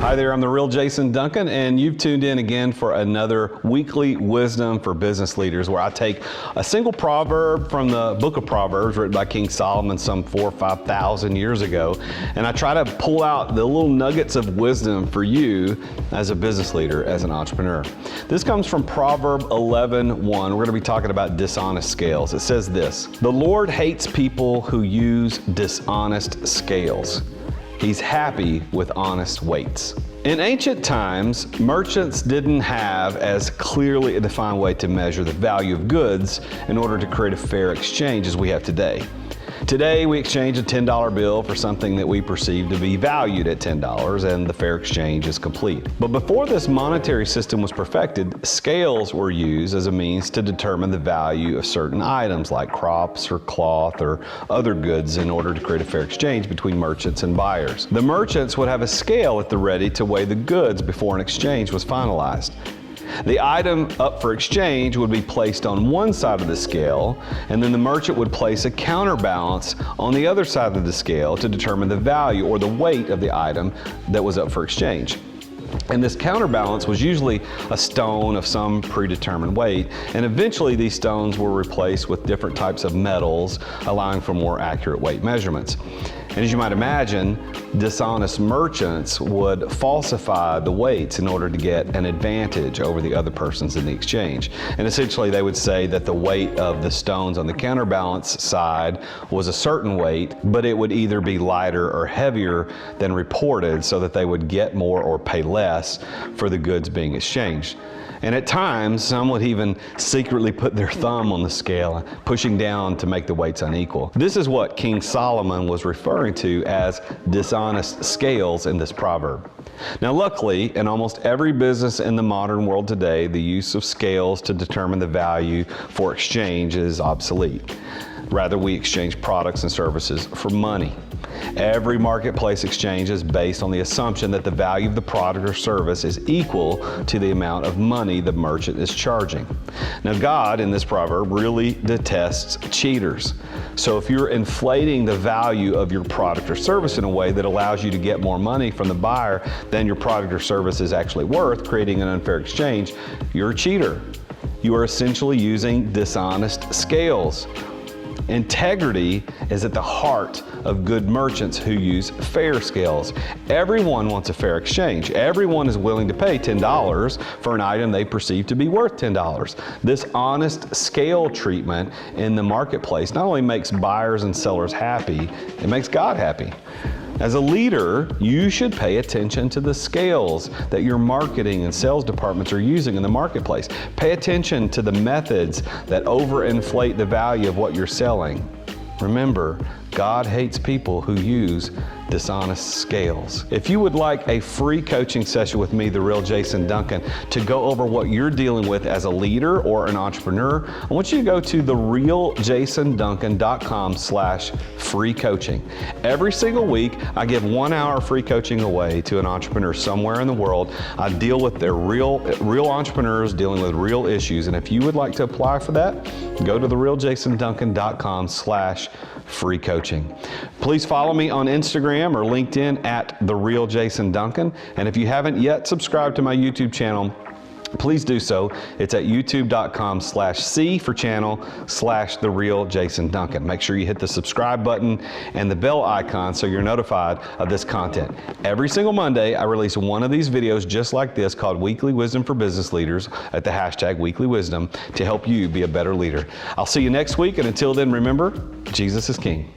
Hi there, I'm the real Jason Duncan, and you've tuned in again for another weekly wisdom for business leaders, where I take a single proverb from the book of Proverbs written by King Solomon some 4,000 or 5,000 years ago, and I try to pull out the little nuggets of wisdom for you as a business leader, as an entrepreneur. This comes from Proverb 11:1. We're going to be talking about dishonest scales. It says this: "The Lord hates people who use dishonest scales. He's happy with honest weights." In ancient times, merchants didn't have as clearly a defined way to measure the value of goods in order to create a fair exchange as we have today. Today, we exchange a $10 bill for something that we perceive to be valued at $10, and the fair exchange is complete. But before this monetary system was perfected, scales were used as a means to determine the value of certain items like crops or cloth or other goods in order to create a fair exchange between merchants and buyers. The merchants would have a scale at the ready to weigh the goods before an exchange was finalized. The item up for exchange would be placed on one side of the scale, and then the merchant would place a counterbalance on the other side of the scale to determine the value or the weight of the item that was up for exchange. And this counterbalance was usually a stone of some predetermined weight, and eventually these stones were replaced with different types of metals, allowing for more accurate weight measurements. And as you might imagine, dishonest merchants would falsify the weights in order to get an advantage over the other persons in the exchange. And essentially they would say that the weight of the stones on the counterbalance side was a certain weight, but it would either be lighter or heavier than reported, so that they would get more or pay less for the goods being exchanged. And at times, some would even secretly put their thumb on the scale, pushing down to make the weights unequal. This is what King Solomon was referring to as dishonest scales in this proverb. Now, luckily, in almost every business in the modern world today, the use of scales to determine the value for exchange is obsolete. Rather, we exchange products and services for money. Every marketplace exchange is based on the assumption that the value of the product or service is equal to the amount of money the merchant is charging. Now, God, in this proverb, really detests cheaters. So if you're inflating the value of your product or service in a way that allows you to get more money from the buyer than your product or service is actually worth, creating an unfair exchange, you're a cheater. You are essentially using dishonest scales. Integrity is at the heart of good merchants who use fair scales. Everyone wants a fair exchange. Everyone is willing to pay $10 for an item they perceive to be worth $10. This honest scale treatment in the marketplace not only makes buyers and sellers happy, it makes God happy. As a leader, you should pay attention to the scales that your marketing and sales departments are using in the marketplace. Pay attention to the methods that overinflate the value of what you're selling. Remember, God hates people who use dishonest scales. If you would like a free coaching session with me, the real Jason Duncan, to go over what you're dealing with as a leader or an entrepreneur, I want you to go to therealjasonduncan.com/free coaching. Every single week, I give 1 hour free coaching away to an entrepreneur somewhere in the world. I deal with their real entrepreneurs dealing with real issues. And if you would like to apply for that, go to therealjasonduncan.com/free coaching. Please follow me on Instagram or LinkedIn at The Real Jason Duncan. And if you haven't yet subscribed to my YouTube channel, please do so. It's at youtube.com/C for channel/The Real Jason Duncan. Make sure you hit the subscribe button and the bell icon so you're notified of this content. Every single Monday, I release one of these videos just like this called Weekly Wisdom for Business Leaders at the hashtag Weekly Wisdom to help you be a better leader. I'll see you next week, and until then, remember, Jesus is King.